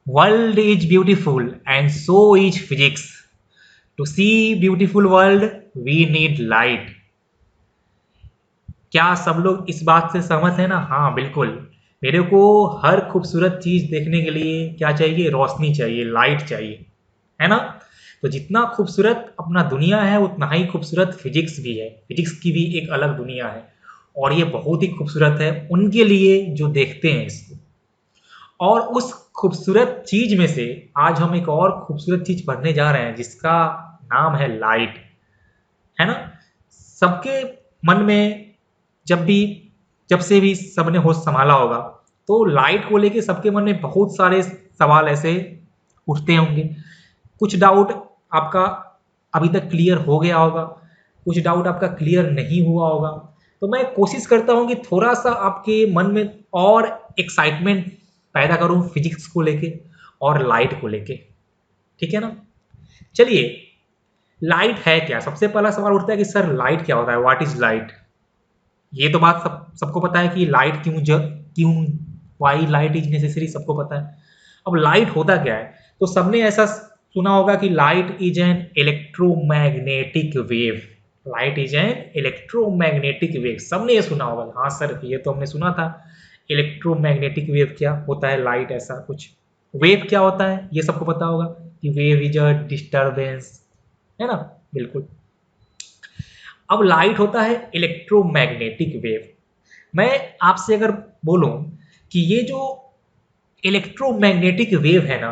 World is beautiful and so is physics. To see beautiful world, we need light. क्या सब लोग इस बात से सहमत है ना? हाँ, बिल्कुल। मेरे को हर खूबसूरत चीज देखने के लिए क्या चाहिए? रोशनी चाहिए, लाइट चाहिए, है ना? तो जितना खूबसूरत अपना दुनिया है उतना ही खूबसूरत फिजिक्स भी है। फिजिक्स की भी एक अलग दुनिया है और ये बहुत ही खूबसूरत है उनके लिए जो देखते हैं इसको। और उस खूबसूरत चीज में से आज हम एक और खूबसूरत चीज पढ़ने जा रहे हैं जिसका नाम है लाइट, है ना? सबके मन में जब भी जब से भी सबने होश संभाला होगा तो लाइट को लेके सबके मन में बहुत सारे सवाल ऐसे उठते होंगे। कुछ डाउट आपका अभी तक क्लियर हो गया होगा, कुछ डाउट आपका क्लियर नहीं हुआ होगा। तो मैं कोशिश करता हूँ कि थोड़ा सा आपके मन में और एक्साइटमेंट पैदा करूँ फिजिक्स को लेके और लाइट को लेके। ठीक है ना? चलिए, लाइट है क्या? सबसे पहला सवाल उठता है कि सर लाइट क्या होता है? What is light? ये तो बात सबको पता है कि लाइट क्यों वाई लाइट इज नेसेसरी, सबको पता है। अब लाइट होता क्या है? तो सबने ऐसा सुना होगा कि light is an electromagnetic wave. Light is an electromagnetic wave, सबने ये सुना होगा। हाँ सर, ये तो हमने सुना था। इलेक्ट्रोमैग्नेटिक वेव क्या होता है? लाइट ऐसा कुछ। वेव क्या होता है ये सबको पता होगा कि वेव इज अ डिस्टरबेंस, है ना? बिल्कुल। अब लाइट होता है इलेक्ट्रोमैग्नेटिक वेव। मैं आपसे अगर बोलूं कि ये जो इलेक्ट्रोमैग्नेटिक वेव है ना,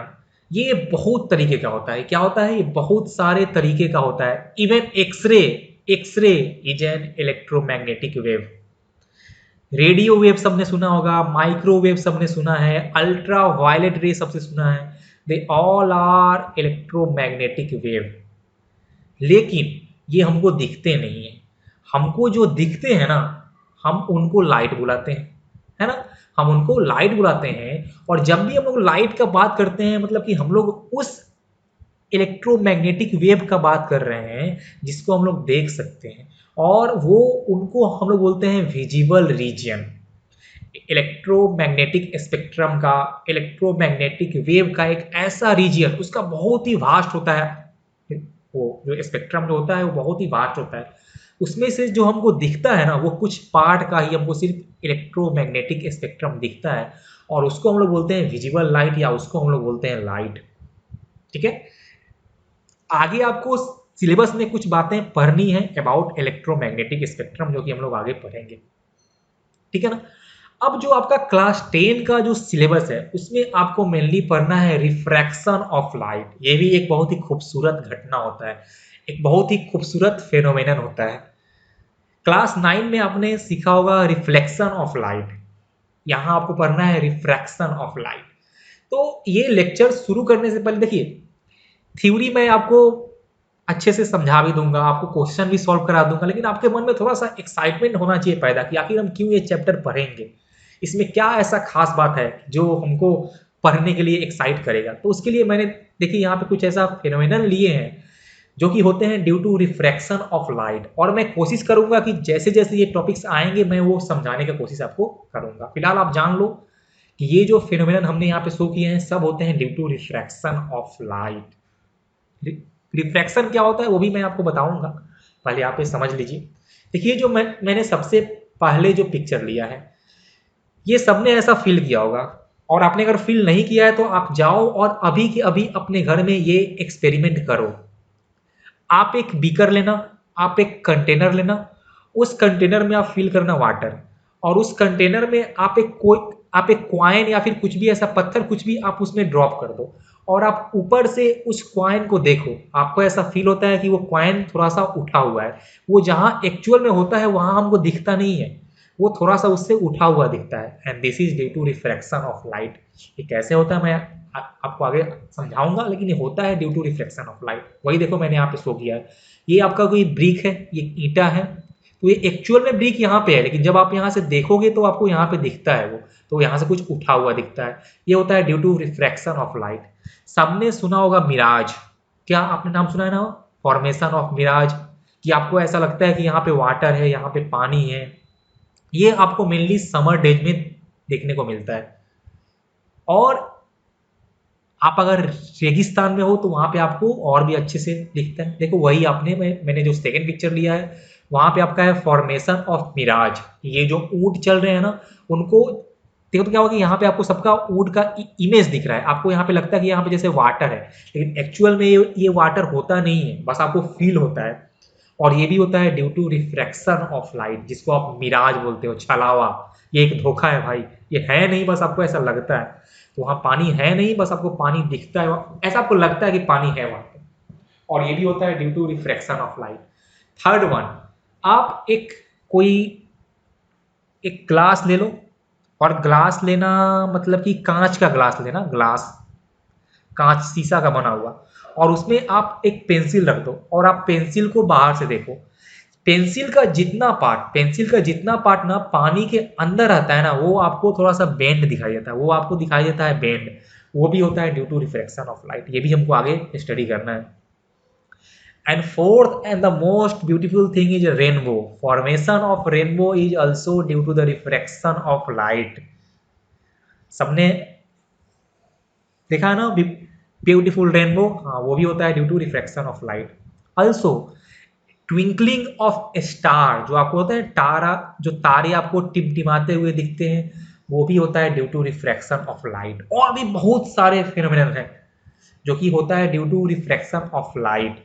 ये बहुत तरीके का होता है। क्या होता है? ये बहुत सारे तरीके का होता है। Even x-ray, x-ray is an electromagnetic wave. Radio wave सबने सुना होगा, माइक्रोवेव सबने सुना है, अल्ट्रा वायलेट रे सबसे सुना है। They all are electromagnetic wave. लेकिन ये हमको दिखते नहीं है। हमको जो दिखते हैं ना, हम उनको लाइट बुलाते हैं, है ना? हम उनको लाइट बुलाते हैं। और जब भी हम लोग लाइट का बात करते हैं मतलब कि हम लोग उस इलेक्ट्रोमैग्नेटिक वेव का बात कर रहे हैं जिसको हम लोग देख सकते हैं। और वो उनको हम लोग बोलते हैं विजिबल रीजन। इलेक्ट्रोमैग्नेटिक स्पेक्ट्रम का, इलेक्ट्रोमैग्नेटिक वेव का एक ऐसा रीजन, उसका बहुत ही वास्ट होता है। वो जो स्पेक्ट्रम जो होता है वो बहुत ही वास्ट होता है। उसमें से जो हमको दिखता है ना, वो कुछ पार्ट का ही हमको सिर्फ इलेक्ट्रोमैग्नेटिक स्पेक्ट्रम दिखता है। और उसको हम लोग बोलते हैं विजिबल लाइट, या उसको हम लोग बोलते हैं लाइट। ठीक है? आगे आपको सिलेबस में कुछ बातें पढ़नी है अबाउट इलेक्ट्रोमैग्नेटिक स्पेक्ट्रम, जो कि हम लोग आगे पढ़ेंगे। ठीक है ना? अब जो आपका क्लास 10 का जो सिलेबस है उसमें आपको मेनली पढ़ना है रिफ्रैक्शन ऑफ लाइट। ये भी एक बहुत ही खूबसूरत घटना होता है, एक बहुत ही खूबसूरत फेनोमेनन होता है। क्लास 9 में आपने सीखा होगा रिफ्लेक्शन ऑफ लाइट, यहाँ आपको पढ़ना है रिफ्रैक्शन ऑफ लाइट। तो ये लेक्चर शुरू करने से पहले देखिए, थ्योरी मैं आपको अच्छे से समझा भी दूंगा, आपको क्वेश्चन भी सॉल्व करा दूंगा, लेकिन आपके मन में थोड़ा सा एक्साइटमेंट होना चाहिए पैदा कि आखिर हम क्यों ये चैप्टर पढ़ेंगे, इसमें क्या ऐसा खास बात है जो हमको पढ़ने के लिए एक्साइट करेगा। तो उसके लिए मैंने देखिए यहाँ पे कुछ ऐसा फिनोमिनन लिए हैं जो कि होते हैं due to refraction of light. और मैं कोशिश करूंगा कि जैसे जैसे ये टॉपिक्स आएंगे मैं वो समझाने की कोशिश आपको करूंगा। फिलहाल आप जान लो कि ये जो फिनोमिनन हमने यहाँ पे शो किए हैं सब होते हैं due to refraction of light. Refraction क्या होता है वो भी मैं आपको बताऊंगा, पहले आप ये समझ लीजिए। देखिए जो मैंने सबसे पहले जो पिक्चर लिया है, ये सबने ऐसा फील किया होगा। और आपने अगर फील नहीं किया है तो आप जाओ और अभी के अभी अपने घर में ये एक्सपेरिमेंट करो। आप एक बीकर लेना, आप एक कंटेनर लेना, उस कंटेनर में आप फिल करना वाटर, और उस कंटेनर में आप एक क्वाइन या फिर कुछ भी ऐसा पत्थर कुछ भी आप उसमें ड्रॉप कर दो। और आप ऊपर से उस क्वाइन को देखो, आपको ऐसा फील होता है कि वो क्वाइन थोड़ा सा उठा हुआ है। वो जहां एक्चुअल में होता है वहां हमको दिखता नहीं है, वो थोड़ा सा उससे उठा हुआ दिखता है। And this is due to refraction of light. ये कैसे होता है मैं आपको आगे समझाऊंगा, लेकिन ये होता है due to reflection of light. वही देखो मैंने यहाँ पे शो किया है, ये आपका कोई ब्रिक है, ये ईंटा है। तो ये एक्चुअल में ब्रिक यहाँ पे है, लेकिन जब आप यहाँ से देखोगे तो आपको यहाँ पे दिखता है वो, तो यहाँ से कुछ उठा हुआ दिखता है। ये होता है due to refraction of light. सबने सुना होगा मिराज, क्या आपने नाम सुना है ना? फॉर्मेशन ऑफ मिराज, कि आपको ऐसा लगता है कि यहाँ पे वाटर है, यहाँ पे पानी है। ये आपको मेनली समर डेज में देखने को मिलता है। और आप अगर रेगिस्तान में हो तो वहां पे आपको और भी अच्छे से दिखता है। देखो वही आपने मैंने जो सेकंड पिक्चर लिया है वहां पे आपका है फॉर्मेशन ऑफ मिराज। ये जो ऊंट चल रहे हैं ना उनको देखो तो क्या होगा कि यहाँ पे आपको सबका ऊंट का इमेज दिख रहा है, आपको यहाँ पे लगता है कि यहाँ पे जैसे वाटर है, लेकिन एक्चुअल में ये वाटर होता नहीं है, बस आपको फील होता है। और ये भी होता है due to refraction of light, जिसको आप मिराज बोलते हो, छलावा। ये एक धोखा है भाई, ये है नहीं, बस आपको ऐसा लगता है। तो वहां पानी है नहीं, बस आपको पानी दिखता है, ऐसा आपको लगता है कि पानी है वहां पे। और ये भी होता है due to refraction of light. Third one, आप कोई एक ग्लास ले लो, और ग्लास लेना मतलब कि कांच का ग्लास लेना, ग्लास कांच शीशा का बना हुआ, और उसमें आप एक पेंसिल रख दो और आप पेंसिल को बाहर से देखो। पेंसिल का जितना पार्ट ना पानी के अंदर आता है ना, वो आपको थोड़ा सा बेंड दिखाई देता है, वो आपको दिखाई देता है बेंड। वो भी होता है due to refraction of light. ये भी हमको आगे स्टडी करना है। And fourth and the most beautiful thing is rainbow. Formation of rainbow is also due to the refraction of light. सबने देखा है ना ब्यूटीफुल रेनबो, हाँ वो भी होता है due to refraction of light. Also twinkling of star, जो आपको होता है तारा, जो तारे आपको टिमटिमाते हुए दिखते हैं, वो भी होता है due to refraction of light. और भी बहुत सारे फिनोमिनन हैं जो कि होता है due to refraction of light.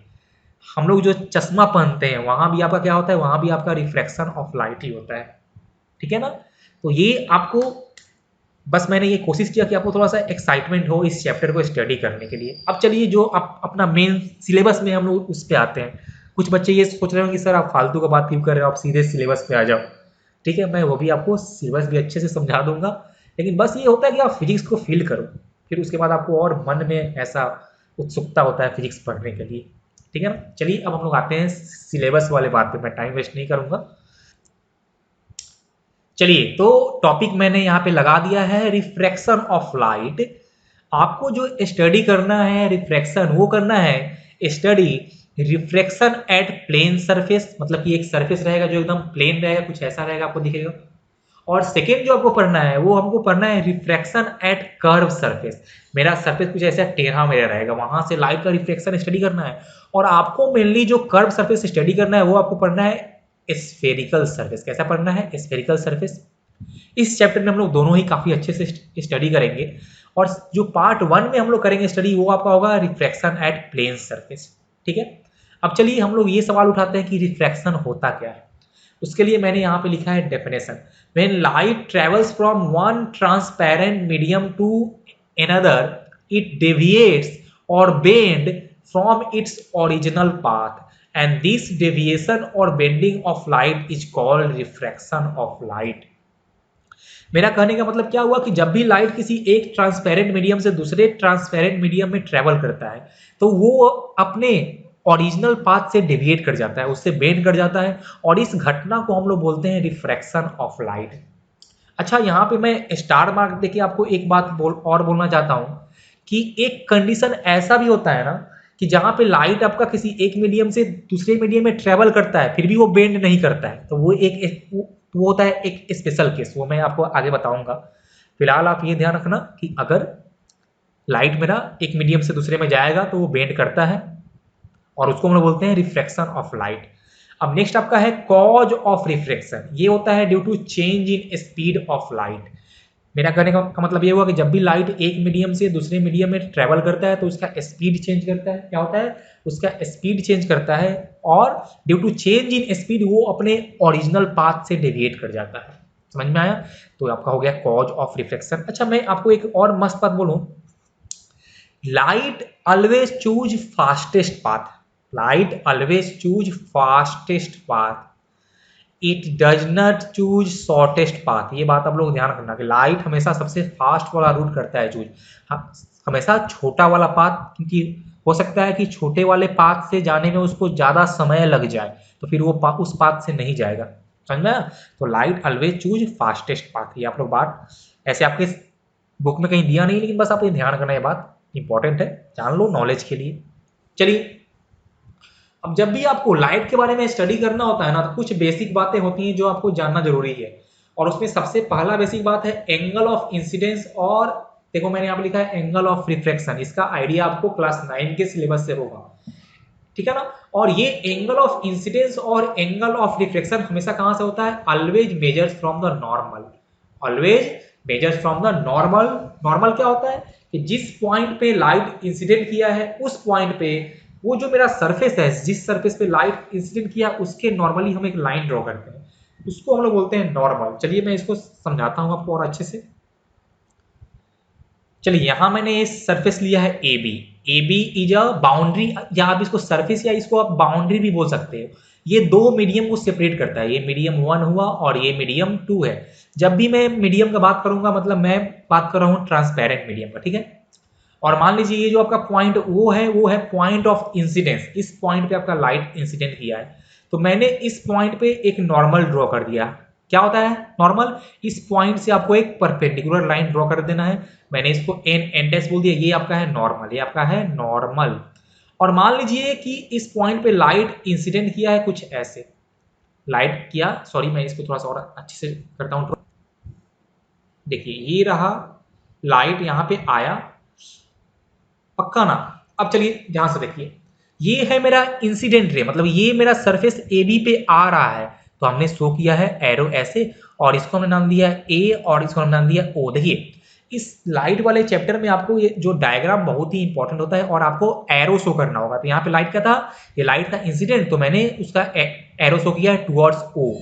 हम लोग जो चश्मा पहनते हैं वहां भी आपका क्या होता है, वहां भी आपका रिफ्रैक्शन ऑफ लाइट ही होता है। ठीक है ना। तो ये आपको, बस मैंने ये कोशिश किया कि आपको थोड़ा सा एक्साइटमेंट हो इस चैप्टर को स्टडी करने के लिए। अब चलिए जो आप अपना मेन सिलेबस में हम लोग उस पर आते हैं। कुछ बच्चे ये सोच रहे हो कि सर आप फालतू का बात क्यों कर रहे हो, आप सीधे सिलेबस पे आ जाओ। ठीक है, मैं वो भी आपको सिलेबस भी अच्छे से समझा दूंगा, लेकिन बस ये होता है कि आप फिजिक्स को फील करो, फिर उसके बाद आपको और मन में ऐसा उत्सुकता होता है फिजिक्स पढ़ने के लिए। ठीक है ना। चलिए अब हम लोग आते हैं सिलेबस वाले बात पे, मैं टाइम वेस्ट नहीं करूंगा। चलिए तो टॉपिक मैंने यहाँ पे लगा दिया है, रिफ्रैक्शन ऑफ लाइट। आपको जो स्टडी करना है रिफ्रैक्शन, वो करना है study refraction at plane surface, मतलब कि एक सरफेस रहेगा जो एकदम प्लेन रहेगा, कुछ ऐसा रहेगा आपको दिखेगा। और सेकेंड जो आपको पढ़ना है वो हमको पढ़ना है रिफ्रैक्शन एट कर्व सरफेस। मेरा सरफेस कुछ ऐसा टेढ़ा मेरा रहेगा, वहां से लाइट का रिफ्लेक्शन स्टडी करना है। और आपको मेनली जो कर्व सरफेस स्टडी करना है वो आपको पढ़ना है स्फेरिकल सरफेस। कैसा पढ़ना है, स्फेरिकल सरफेस। इस चैप्टर में हम लोग दोनों ही काफी अच्छे से स्टडी करेंगे। और जो पार्ट 1 में हम लोग करेंगे स्टडी, वो आपका होगा रिफ्रैक्शन एट प्लेन सरफेस। ठीक है। अब चलिए हम लोग ये सवाल उठाते हैं कि रिफ्रैक्शन होता क्या है। उसके लिए मैंने यहाँ पे लिखा है definition. When light travels from one transparent medium to another, it deviates और bend from its original path, and this deviation और bending of light is called refraction of light. मेरा कहने का मतलब क्या हुआ कि जब भी लाइट किसी एक ट्रांसपेरेंट मीडियम से दूसरे ट्रांसपेरेंट मीडियम में ट्रेवल करता है, तो वो अपने ओरिजिनल पाथ से डेविएट कर जाता है, उससे बेंड कर जाता है, और इस घटना को हम लोग बोलते हैं रिफ्रैक्शन ऑफ लाइट। अच्छा, यहाँ पे मैं स्टार मार्क देके आपको एक बात बोलना चाहता हूँ कि एक कंडीशन ऐसा भी होता है ना कि जहां पे लाइट आपका किसी एक मीडियम से दूसरे मीडियम में ट्रेवल करता है फिर भी वो बेंड नहीं करता है, तो वो होता है एक स्पेशल केस, वो मैं आपको आगे बताऊंगा। फिलहाल आप ये ध्यान रखना कि अगर लाइट मेरा एक मीडियम से दूसरे में जाएगा तो वो बेंड करता है, और उसको हम लोग बोलते हैं रिफ्रैक्शन ऑफ लाइट। अब नेक्स्ट आपका है कॉज ऑफ रिफ्रैक्शन। ये होता है due to change in speed of light. मेरा कहने का मतलब ये हुआ कि जब भी लाइट एक मीडियम से दूसरे मीडियम में ट्रेवल करता है तो उसका स्पीड चेंज करता है। क्या होता है, उसका स्पीड चेंज करता है, और due to change in speed वो अपने ओरिजिनल पाथ से डेविएट कर जाता है। समझ में आया। तो आपका हो गया कॉज ऑफ रिफ्लेक्शन। अच्छा, मैं आपको एक और मस्त बात बोलूं, light always choose fastest path. Light always choose fastest path, it does not choose shortest path. ये बात आप लोग ध्यान रखना कि लाइट हमेशा सबसे फास्ट वाला रूट करता है चूज, हमेशा छोटा वाला पाथ, क्योंकि हो सकता है कि छोटे वाले पाथ से जाने में उसको ज्यादा समय लग जाए, तो फिर वो उस पाथ से नहीं जाएगा। समझ में आया। तो light always choose fastest path. ये आप लोग बात ऐसे आपके बुक में कहीं दिया नहीं, लेकिन बस आप ये ध्यान रखना, ये बात इंपॉर्टेंट है, जान लो नॉलेज के लिए। चलिए, अब जब भी आपको लाइट के बारे में स्टडी करना होता है ना, तो कुछ बेसिक बातें होती हैं जो आपको जानना जरूरी है। और उसमें सबसे पहला बेसिक बात है एंगल ऑफ इंसिडेंस और देखो मैंने यहाँ पे लिखा है एंगल ऑफ रिफ्रैक्शन, इसका आइडिया आपको क्लास 9 के सिलेबस से होगा, ठीक है ना। और ये एंगल ऑफ इंसिडेंस और एंगल ऑफ रिफ्लेक्शन हमेशा कहां से होता है, always measures from the normal, always measures from the normal. Normal क्या होता है कि जिस पॉइंट पे लाइट इंसिडेंट किया है उस पॉइंट पे वो जो मेरा सरफेस है, जिस सरफेस पे लाइट इंसिडेंट किया उसके नॉर्मली हम एक लाइन ड्रॉ करते हैं, उसको हम लोग बोलते हैं नॉर्मल। चलिए मैं इसको समझाता हूं आपको और अच्छे से। चलिए यहां मैंने ये सरफेस लिया है A B, A B is a boundary, या आप इसको सरफेस या इसको आप बाउंड्री भी बोल सकते हो। ये दो मीडियम को सेपरेट करता है, ये मीडियम 1 हुआ और ये मीडियम 2 है। जब भी मैं मीडियम का बात करूंगा मतलब मैं बात कर रहा हूँ ट्रांसपेरेंट मीडियम का, ठीक है। और मान लीजिए ये जो आपका पॉइंट वो है पॉइंट ऑफ इंसिडेंस, इस पॉइंट पे आपका लाइट इंसिडेंट किया है, तो मैंने इस पॉइंट पे एक नॉर्मल ड्रॉ कर दिया। क्या होता है नॉर्मल, इस पॉइंट से आपको एक परपेंडिकुलर लाइन ड्रॉ कर देना है, मैंने इसको एन डैश बोल दिया, ये आपका है नॉर्मल, ये आपका है नॉर्मल। और मान लीजिए कि इस पॉइंट पे लाइट इंसिडेंट किया है कुछ ऐसे, लाइट किया, सॉरी मैं इसको थोड़ा सा और अच्छे से करता हूं। देखिए ये रहा लाइट यहां पे आया, पक्का ना। अब चलिए ध्यान से देखिए, ये है मेरा इंसिडेंट रे, मतलब ये मेरा सरफेस ए बी पे आ रहा है, तो हमने शो किया है एरो ऐसे, और इसको हमने नाम दिया है ए और इसको हमने नाम दिया ओ। देखिए इस लाइट वाले चैप्टर में आपको ये जो डायग्राम बहुत ही इंपॉर्टेंट होता है और आपको एरो शो करना होगा। तो यहाँ पे लाइट का था, ये लाइट का इंसिडेंट, तो मैंने उसका एरो शो किया है टुवर्ड्स ओ।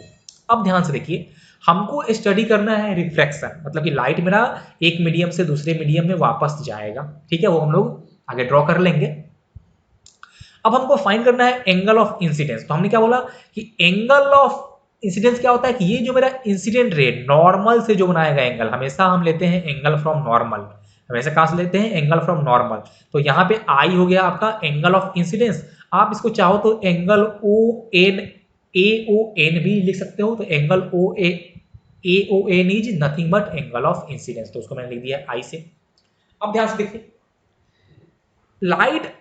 अब ध्यान से देखिए, हमको स्टडी करना है रिफ्रैक्शन, मतलब कि लाइट मेरा एक मीडियम से दूसरे मीडियम में वापस जाएगा, ठीक है, वो हम लोग आगे ड्रॉ कर लेंगे। अब हमको फाइंड करना है एंगल ऑफ इंसिडेंस। तो हमने क्या बोला कि एंगल ऑफ इंसिडेंस क्या होता है कि ये जो मेरा इंसिडेंट रे नॉर्मल से जो बनाया गया एंगल, हमेशा हम लेते हैं एंगल फ्रॉम नॉर्मल, हमेशा कहां से लेते हैं एंगल फ्रॉम नॉर्मल। तो यहाँ पे आई हो गया आपका एंगल ऑफ इंसिडेंस, आप इसको चाहो तो angle O N A O N भी लिख सकते हो, तो angle A O N is nothing but angle of incidence, तो उसको मैंने लिख दिया आई से। अब ध्यान से देखिए, लाइट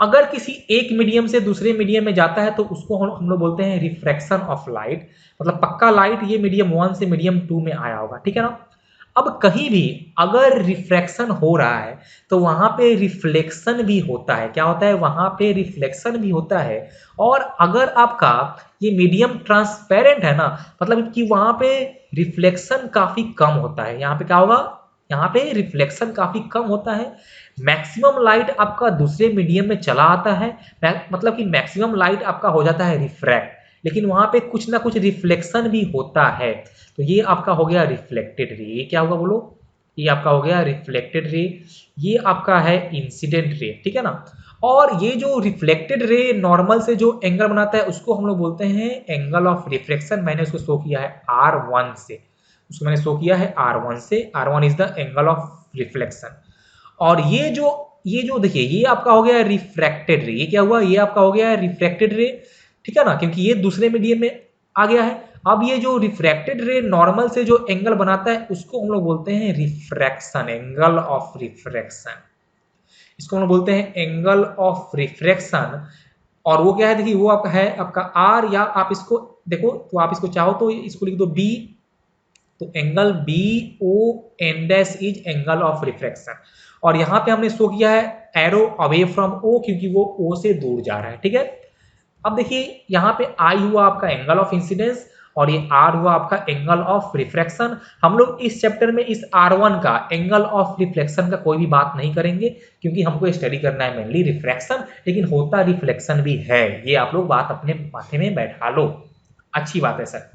अगर किसी एक मीडियम से दूसरे मीडियम में जाता है तो उसको हम लोग बोलते हैं रिफ्रैक्शन ऑफ लाइट, मतलब पक्का लाइट ये मीडियम 1 से मीडियम 2 में आया होगा, ठीक है ना। अब कहीं भी अगर रिफ्रैक्शन हो रहा है तो वहां पे रिफ्लेक्शन भी होता है। क्या होता है, वहां पे रिफ्लेक्शन भी होता है। और अगर आपका ये मीडियम ट्रांसपेरेंट है ना, मतलब कि वहां पे रिफ्लेक्शन काफी कम होता है। यहाँ पे क्या होगा, यहाँ पे रिफ्लेक्शन काफी कम होता है। मैक्सिमम लाइट आपका दूसरे मीडियम में चला आता है, मतलब कि मैक्सिमम लाइट आपका हो जाता है रिफ्रैक्ट, लेकिन वहां पे कुछ ना कुछ रिफ्लेक्शन भी होता है। तो ये आपका हो गया रिफ्लेक्टेड रे। ये क्या होगा बोलो, ये आपका हो गया रिफ्लेक्टेड रे, ये आपका है इंसिडेंट रे, ठीक है ना। और ये जो रिफ्लेक्टेड रे नॉर्मल से जो एंगल बनाता है उसको हम लोग बोलते हैं एंगल ऑफ रिफ्लेक्शन। मैंने उसको शो किया है R1 से, उसको मैंने शो किया है R1 से, R1 is the angle of reflection. और ये जो देखिए ये आपका हो गया रिफ्रैक्टेड रे, ये क्या हुआ, ये आपका हो गया रिफ्रैक्टेड रे, ठीक है ना, क्योंकि ये दूसरे मीडियम में आ गया है। अब ये जो रिफ्रैक्टेड रे नॉर्मल से जो एंगल बनाता है उसको हम लोग बोलते हैं रिफ्रैक्शन, एंगल ऑफ रिफ्रैक्शन, इसको हम लोग बोलते हैं एंगल ऑफ रिफ्रैक्शन। और वो क्या है, देखिए वो आपका है आपका आर, या आप इसको देखो तो आप इसको चाहो तो इसको लिख दो बी, तो angle B O N dash is angle of refraction. और यहां पे हमने शो किया है एरो अवे फ्रॉम ओ, क्योंकि वो ओ से दूर जा रहा है, ठीक है। अब देखिए यहाँ पे आई हुआ आपका एंगल ऑफ इंसिडेंस और ये आर हुआ आपका एंगल ऑफ रिफ्रैक्शन। हम लोग इस चैप्टर में इस R1 का एंगल ऑफ रिफ्लेक्शन का कोई भी बात नहीं करेंगे, क्योंकि हमको स्टडी करना है मेनली रिफ्रैक्शन, लेकिन होता रिफ्लेक्शन भी है, ये आप लोग बात अपने माथे में बैठा लो, अच्छी बात है सर।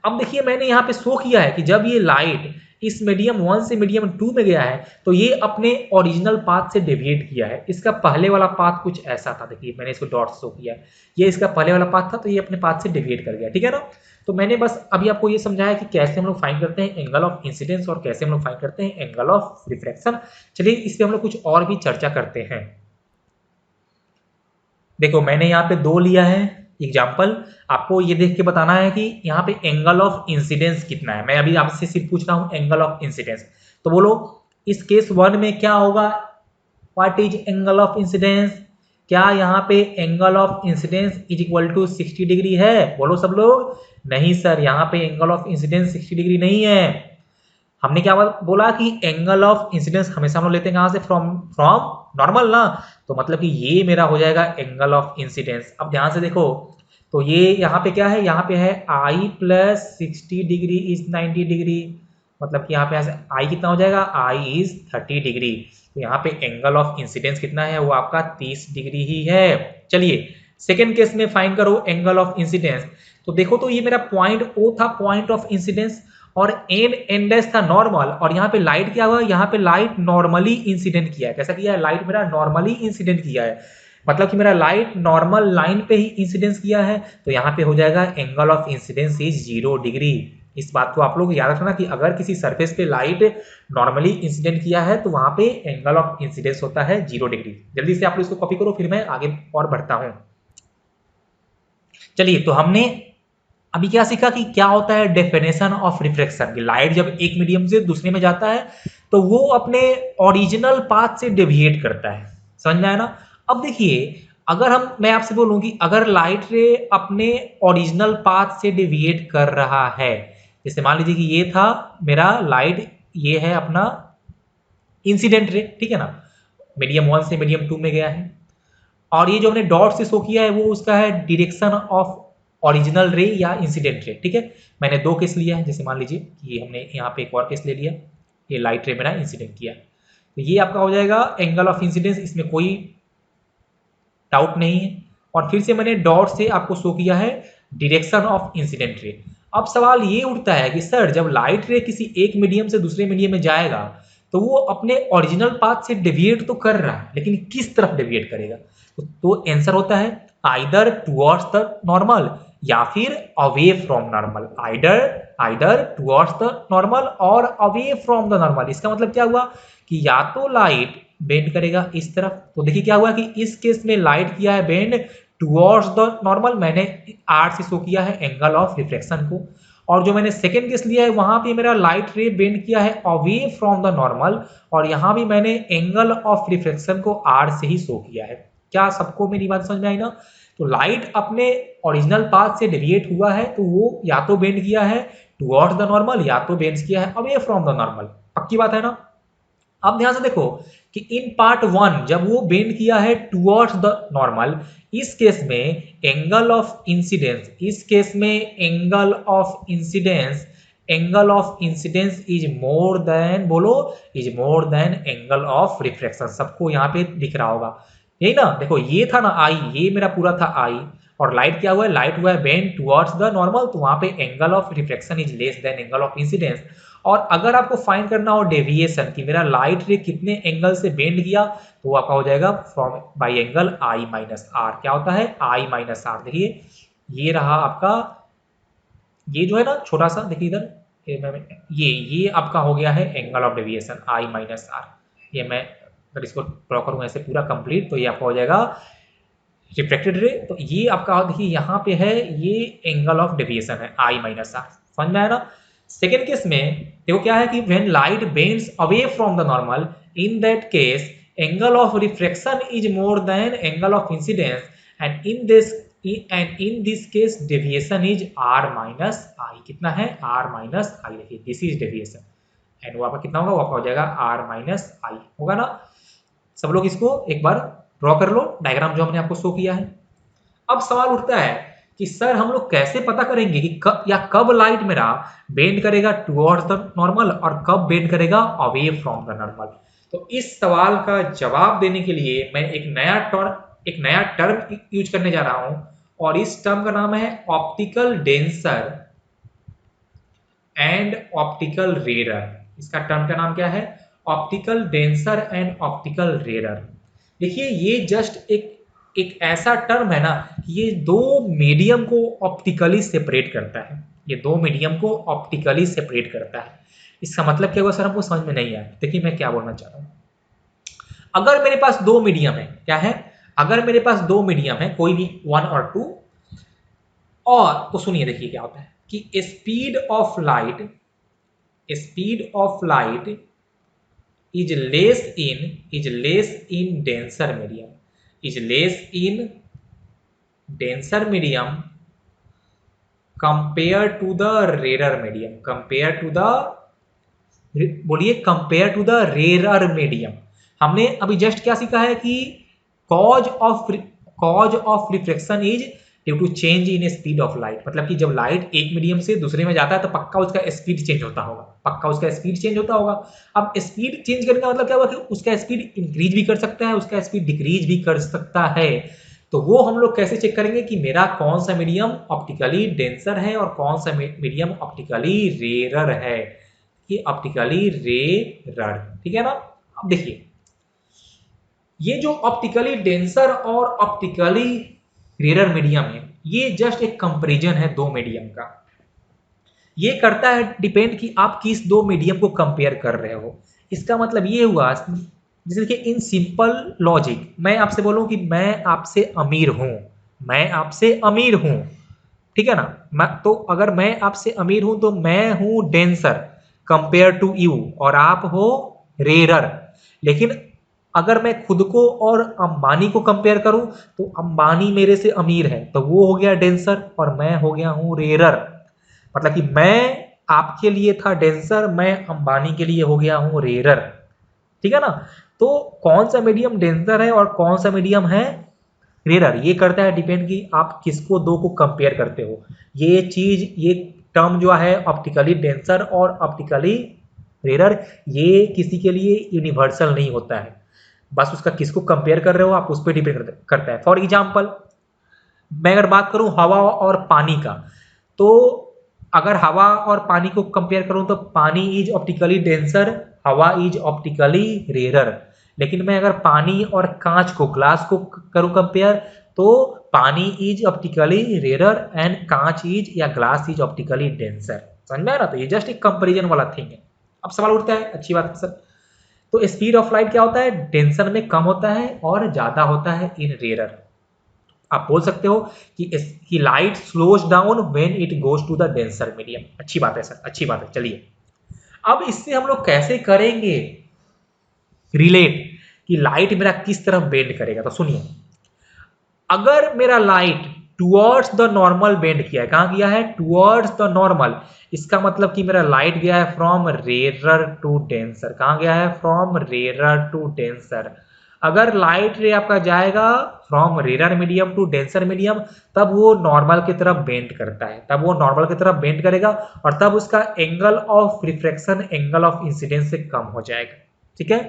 अब देखिए मैंने यहाँ पे शो किया है कि जब ये लाइट इस मीडियम 1 से मीडियम 2 में गया है तो ये अपने ओरिजिनल पाथ से डेविएट किया है। इसका पहले वाला पाथ कुछ ऐसा था, देखिए मैंने इसको डॉट शो किया है, ये इसका पहले वाला पाथ था, तो ये अपने पाथ से डेविएट कर गया, ठीक है ना। तो मैंने बस अभी आपको ये समझाया कि कैसे हम लोग फाइंड करते हैं एंगल ऑफ इंसिडेंस और कैसे हम लोग फाइंड करते हैं एंगल ऑफ रिफ्रैक्शन। चलिए इस पे हम लोग कुछ और भी चर्चा करते हैं। देखो मैंने यहाँ पे 2 लिया है एग्जाम्पल, आपको ये देख के बताना है कि यहाँ पे एंगल ऑफ इंसिडेंस कितना है। मैं अभी आपसे सिर्फ पूछ रहा हूँ एंगल ऑफ इंसिडेंस, तो बोलो इस केस 1 में क्या होगा, what is angle of incidence, क्या यहाँ पे angle of incidence is equal to 60 degree है, बोलो सब लोग। नहीं सर, यहाँ पे एंगल ऑफ इंसिडेंस 60 डिग्री नहीं है, हमने क्या बोला कि एंगल ऑफ इंसिडेंस हमेशा हम लोग लेते हैं कहां से, फ्रॉम फ्रॉम नॉर्मल ना, तो मतलब कि ये मेरा हो जाएगा एंगल ऑफ इंसिडेंस। अब ध्यान से देखो, तो ये यहाँ पे क्या है, यहाँ पे है आई प्लस 60 डिग्री इज 90 डिग्री, मतलब कि यहाँ पे आई कितना हो जाएगा, आई इज 30 डिग्री। तो यहाँ पे एंगल ऑफ इंसिडेंस कितना है, वो आपका 30 डिग्री ही है। चलिए सेकेंड केस में फाइंड करो एंगल ऑफ इंसिडेंस। तो देखो, तो ये मेरा पॉइंट ओ था, पॉइंट ऑफ इंसिडेंस, और एन डैश था नॉर्मल, और यहाँ पे लाइट क्या हुआ, यहाँ पे लाइट नॉर्मली इंसिडेंट किया है। कैसा किया है, लाइट मेरा नॉर्मली इंसिडेंट किया है, मतलब कि मेरा लाइट नॉर्मल लाइन पे ही इंसिडेंस किया है। तो यहाँ पे हो जाएगा angle of incidence is 0 degree. इस बात को आप लोग याद रखना कि अगर किसी सरफेस पे लाइट नॉर्मली इंसिडेंट किया है तो वहां पे एंगल ऑफ इंसिडेंस होता है 0 डिग्री। जल्दी से आप लोग इसको कॉपी करो, फिर मैं आगे और बढ़ता हूं। चलिए, तो हमने अभी क्या सीखा कि क्या होता है डेफिनेशन ऑफ रिफ्लेक्शन, कि लाइट जब एक मीडियम से दूसरे में जाता है तो वो अपने ओरिजिनल पाथ से डेविएट करता है। समझ में आया ना। अब देखिए, अगर मैं आपसे बोलूं कि अगर लाइट रे अपने ओरिजिनल पाथ से डेविएट कर रहा है, जैसे मान लीजिए कि ये था मेरा लाइट, ये है अपना इंसिडेंट रे, ठीक है ना, मीडियम 1 से मीडियम 2 में गया है, और ये जो हमने डॉट से शो किया है वो उसका है डायरेक्शन ऑफ ओरिजिनल रे या इंसिडेंट रे। ठीक है, मैंने दो केस लिया है, जैसे मान लीजिए कि हमने यहाँ पे एक और केस ले लिया, ये लाइट रे मेरा इंसिडेंट किया, तो ये आपका हो जाएगा एंगल ऑफ इंसिडेंस, इसमें कोई डाउट नहीं है। और फिर से मैंने डॉट से आपको शो किया है डायरेक्शन ऑफ इंसिडेंट रे। अब सवाल ये उठता है कि सर जब लाइट रे किसी एक मीडियम से दूसरे मीडियम में जाएगा तो वो अपने ओरिजिनल पाथ से डेविएट तो कर रहा है, लेकिन किस तरफ डेविएट करेगा, तो आंसर होता है आइदर टुवर्ड्स द नॉर्मल या फिर away from normal, either either towards the normal और अवे फ्रॉम द नॉर्मल। इसका मतलब क्या हुआ कि या तो लाइट बेंड करेगा इस तरफ, तो देखिए क्या हुआ कि इस केस में लाइट किया है बेंड टुवर्ड्स द नॉर्मल, मैंने आर से शो किया है एंगल ऑफ रिफ्लेक्शन को, और जो मैंने सेकेंड केस लिया है वहां पे मेरा लाइट रे बेंड किया है अवे फ्रॉम द नॉर्मल, और यहां भी मैंने एंगल ऑफ रिफ्लेक्शन को आर से ही शो किया है। क्या सबको मेरी बात समझ में आई ना। तो लाइट अपने ओरिजिनल पाथ से डेविएट हुआ है तो वो या तो बेंड किया है टुवर्ड्स द नॉर्मल या तो बेंड किया है अवे फ्रॉम द नॉर्मल। पक्की बात है ना। अब ध्यान से देखो कि इन पार्ट 1 जब वो बेंड किया है टुवर्ड्स द नॉर्मल, इस केस में एंगल ऑफ इंसिडेंस, इस केस में angle of incidence, angle of incidence is more than, बोलो, is more than angle of reflection. सबको यहाँ पे दिख रहा होगा, यही ना। देखो ये था ना आई, ये मेरा पूरा था आई, और लाइट क्या हुआ है, लाइट हुआ है बेंड टुवर्ड्स द नॉर्मल, तो वहां पे angle of reflection is less than angle of incidence. और अगर आपको फाइंड करना हो डेविएशन कि मेरा लाइट रे कितने एंगल से बेंड किया, तो वो आपका हो जाएगा from by angle I minus R. क्या होता है, आई माइनस आर। देखिए ये रहा आपका, ये जो है ना छोटा सा, देखिए इधर ये आपका हो गया है angle of deviation I minus R. ये मैं अगर इसको ड्रॉ करूँ ऐसे पूरा कंप्लीट, तो ये आपका हो जाएगा रिफ्लेक्टेड रे। तो ये आपका देखिए यहाँ पे है, ये एंगल ऑफ डेविएशन है आई माइनस आर। समझ में आया ना। सेकेंड केस में देखो क्या है कि when light bends away from the normal, in that case angle of reflection is more than angle of incidence, and in this case deviation is R minus I. कितना है, आर माइनस आई। देखिए this is deviation, and वो आपका कितना होगा, वो आपका हो जाएगा आर माइनस आई होगा ना। सब लोग इसको एक बार ड्रॉ कर लो, डायग्राम जो हमने आपको शो किया है। अब सवाल उठता है कि सर हम लोग कैसे पता करेंगे कि कब लाइट मेरा बेंड करेगा टुवर्ड्स द नॉर्मल और कब बेंड करेगा अवे फ्रॉम द नॉर्मल। तो इस सवाल का जवाब देने के लिए मैं एक नया टर्म यूज करने जा रहा हूं, और इस टर्म का नाम है optical denser and optical rarer. इसका टर्म का नाम क्या है, optical denser and optical rarer. देखिए ये जस्ट एक ऐसा टर्म है ना, ये दो मीडियम को ऑप्टिकली सेपरेट करता है, ये दो मीडियम को ऑप्टिकली सेपरेट करता है। इसका मतलब क्या होगा सर, हमको समझ में नहीं आया। देखिए मैं क्या बोलना चाह रहा हूँ, अगर मेरे पास दो मीडियम है, क्या है, अगर मेरे पास दो मीडियम है कोई भी 1 और 2, और तो सुनिए देखिए क्या होता है कि speed of light is less in denser medium, is less in denser medium compared to the rarer medium, compared to the बोलिए compare to the rare medium. हमने अभी जस्ट क्या सीखा है कि cause of reflection is due to change in speed of light, मतलब कि जब लाइट एक मीडियम से दूसरे में जाता है तो पक्का उसका स्पीड चेंज होता होगा, पक्का उसका स्पीड चेंज होता होगा। अब स्पीड चेंज करने का मतलब क्या हुआ कि उसका स्पीड इंक्रीज भी कर सकता है, उसका स्पीड डिक्रीज भी कर सकता है। तो वो हम लोग कैसे चेक करेंगे कि मेरा कौन सा मीडियम ऑप्टिकली डेंसर है और कौन सा मीडियम ऑप्टिकली रेयर है, कि ऑप्टिकली रेयर, ठीक है ना। अब देखिए ये जो ऑप्टिकली डेंसर और ऑप्टिकली रेयर मीडियम है, ये जस्ट एक कंपैरिजन है दो मीडियम का। ये करता है डिपेंड कि आप किस दो मीडियम को कंपेयर कर रहे हो। इसका मतलब ये हुआ जैसे कि इन सिंपल लॉजिक मैं आपसे बोलूं कि मैं आपसे अमीर हूं, मैं आपसे अमीर हूं, ठीक है ना। तो अगर मैं आपसे अमीर हूं तो मैं हूं डेंसर कंपेयर टू यू और आप हो रेरर। लेकिन अगर मैं खुद को और अंबानी को कंपेयर करूं तो अंबानी मेरे से अमीर है तो वो हो गया डेंसर और मैं हो गया हूं रेरर। मतलब कि मैं आपके लिए था डेंसर, मैं अंबानी के लिए हो गया हूं रेरर, ठीक है ना। तो कौन सा मीडियम डेंसर है और कौन सा मीडियम है रेरर, ये करता है डिपेंड कि आप किसको दो को कंपेयर करते हो। ये चीज ये टर्म जो है ऑप्टिकली डेंसर और ऑप्टिकली रेरर, ये किसी के लिए यूनिवर्सल नहीं होता है, बस उसका किसको कंपेयर कर रहे हो आप उस पर डिपेंड करता है। फॉर एग्जाम्पल मैं अगर बात करूं हवा और पानी का, तो अगर हवा और पानी को कंपेयर करूं तो पानी इज ऑप्टिकली डेंसर, हवा इज ऑप्टिकली रेरर। लेकिन मैं अगर पानी और कांच को ग्लास को करूं कंपेयर तो पानी इज ऑप्टिकली रेरर एंड कांच इज या ग्लास इज ऑप्टिकली डेंसर। समझ में आ रहा? तो ये जस्ट एक कंपेरिजन वाला थिंग है। अब सवाल उठता है, अच्छी बात है सर, तो स्पीड ऑफ लाइट क्या होता है, डेंसर में कम होता है और ज्यादा होता है इन रेरर। आप बोल सकते हो कि light slows down when it goes to the denser medium. अच्छी बात है सर, अच्छी बात है। चलिए अब इससे हम लोग कैसे करेंगे रिलेट कि लाइट मेरा किस तरफ बेंड करेगा। तो सुनिए, अगर मेरा light towards the normal bend किया है, कहां किया है, टुवर्ड्स द नॉर्मल, इसका मतलब कि मेरा लाइट गया है फ्रॉम रेरर टू डेंसर। कहां गया है, फ्रॉम रेरर टू डेंसर। अगर लाइट रे आपका जाएगा from rarer medium to denser medium, तब वो नॉर्मल की तरफ बेंड करता है, तब वो नॉर्मल की तरफ बेंड करेगा और तब उसका angle of refraction angle of incidence से कम हो जाएगा, ठीक है।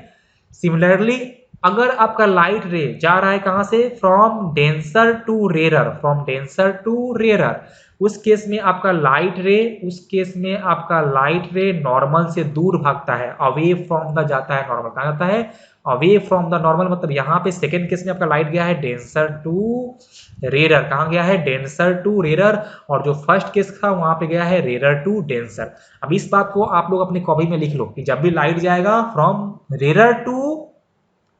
सिमिलरली अगर आपका लाइट रे जा रहा है कहां से, from denser to rarer, from denser to rarer, उस केस में आपका लाइट रे, उस केस में आपका लाइट रे नॉर्मल से दूर भागता है, अवे फ्रॉम द जाता है नॉर्मल। कहां जाता है, अवे फ्रॉम द नॉर्मल। मतलब यहां पे सेकेंड केस में आपका लाइट गया है डेंसर टू रेरर, कहां गया है, डेंसर टू रेरर। और जो फर्स्ट केस था वहां पे गया है रेरर टू डेंसर। अब इस बात को आप लोग अपनी कॉपी में लिख लो कि जब भी लाइट जाएगा फ्रॉम रेरर टू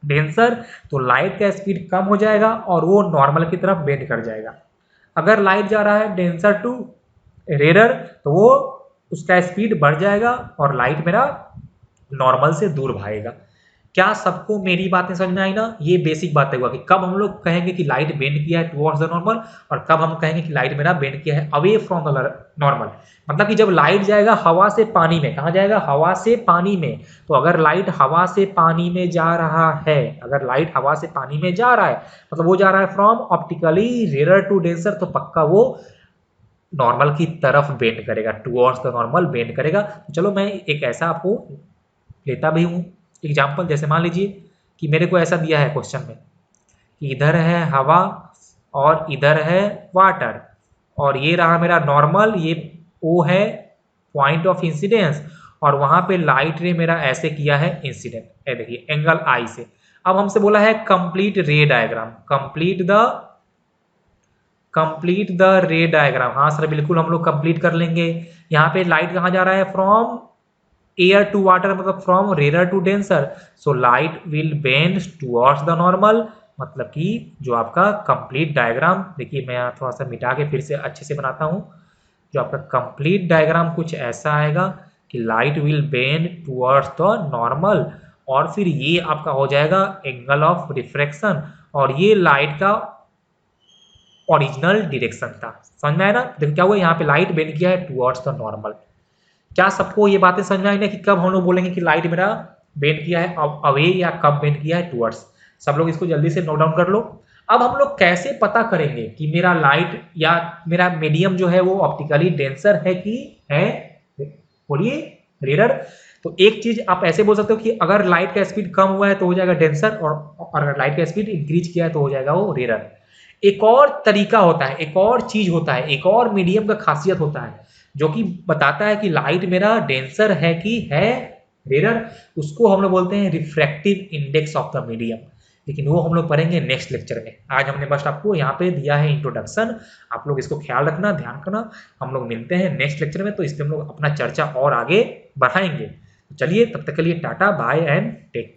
डेंसर तो लाइट का स्पीड कम हो जाएगा और वो नॉर्मल की तरफ बेंड कर जाएगा। अगर लाइट जा रहा है डेंसर टू रेरर तो वो उसका स्पीड बढ़ जाएगा और लाइट मेरा नॉर्मल से दूर भागेगा। क्या सबको मेरी बातें समझ में आई ना? ये बेसिक बात हुआ कि कब हम लोग कहेंगे कि लाइट बेंड किया है टुवर्ड्स द नॉर्मल और कब हम कहेंगे कि लाइट मेरा बेंड किया है अवे फ्रॉम द नॉर्मल। मतलब कि जब लाइट जाएगा हवा से पानी में, कहां जाएगा, हवा से पानी में, तो अगर लाइट हवा से पानी में जा रहा है, अगर लाइट हवा से पानी में जा रहा है मतलब वो जा रहा है from optically rarer to denser, तो पक्का वो नॉर्मल की तरफ बेंड करेगा, टुवर्ड्स द नॉर्मल बेंड करेगा। तो चलो मैं एक ऐसा आपको लेता भी हूँ एग्जाम्पल। जैसे मान लीजिए कि मेरे को ऐसा दिया है क्वेश्चन में कि इधर है हवा और इधर है वाटर और ये रहा मेरा नॉर्मल, ये ओ है पॉइंट ऑफ इंसिडेंस और वहां पे लाइट रे मेरा ऐसे किया है इंसिडेंट, ये देखिए एंगल आई से। अब हमसे बोला है कंप्लीट रे डायग्राम, कंप्लीट द रे डायग्राम। हाँ सर बिल्कुल हम लोग कंप्लीट कर लेंगे। यहाँ पे लाइट कहाँ जा रहा है, फ्रॉम एयर टू वाटर, मतलब from rarer to denser, so light will bend towards the normal. मतलब कि जो आपका कंप्लीट डायग्राम, देखिए मैं यहाँ थोड़ा सा मिटा के फिर से अच्छे से बनाता हूँ। जो आपका कंप्लीट डायग्राम कुछ ऐसा आएगा कि light will bend towards the normal और फिर ये आपका हो जाएगा एंगल ऑफ रिफ्रैक्शन और ये लाइट का ओरिजिनल डायरेक्शन था। समझ में आया ना? देखो क्या हुआ, यहाँ पे लाइट बेंड किया है टुवर्ड्स द नॉर्मल। क्या सबको ये बातें समझ में आई ना कि कब हम लोग बोलेंगे कि लाइट मेरा बेंड किया है अवे या कब बेंड किया है टुवर्ड्स? सब लोग इसको जल्दी से नोट डाउन कर लो। अब हम लोग कैसे पता करेंगे कि मेरा लाइट या मेरा मीडियम जो है वो ऑप्टिकली डेंसर है कि है, बोलिए, रेडर? तो एक चीज आप ऐसे बोल सकते हो कि अगर लाइट का स्पीड कम हुआ है तो हो जाएगा डेंसर, और अगर लाइट का स्पीड इंक्रीज किया है तो हो जाएगा वो रेडर। एक और तरीका होता है, एक और चीज होता है, एक और मीडियम का खासियत होता है जो कि बताता है कि लाइट मेरा डेंसर है कि है रेडर। उसको हम लोग बोलते हैं refractive index of the medium. लेकिन वो हम लोग पढ़ेंगे नेक्स्ट लेक्चर में। आज हमने बस आपको यहाँ पे दिया है इंट्रोडक्शन। आप लोग इसको ख्याल रखना, ध्यान करना। हम लोग मिलते हैं नेक्स्ट लेक्चर में, तो इसमें हम लोग अपना चर्चा और आगे बढ़ाएंगे। तो चलिए, तब तक के लिए टाटा बाय एंड टेक।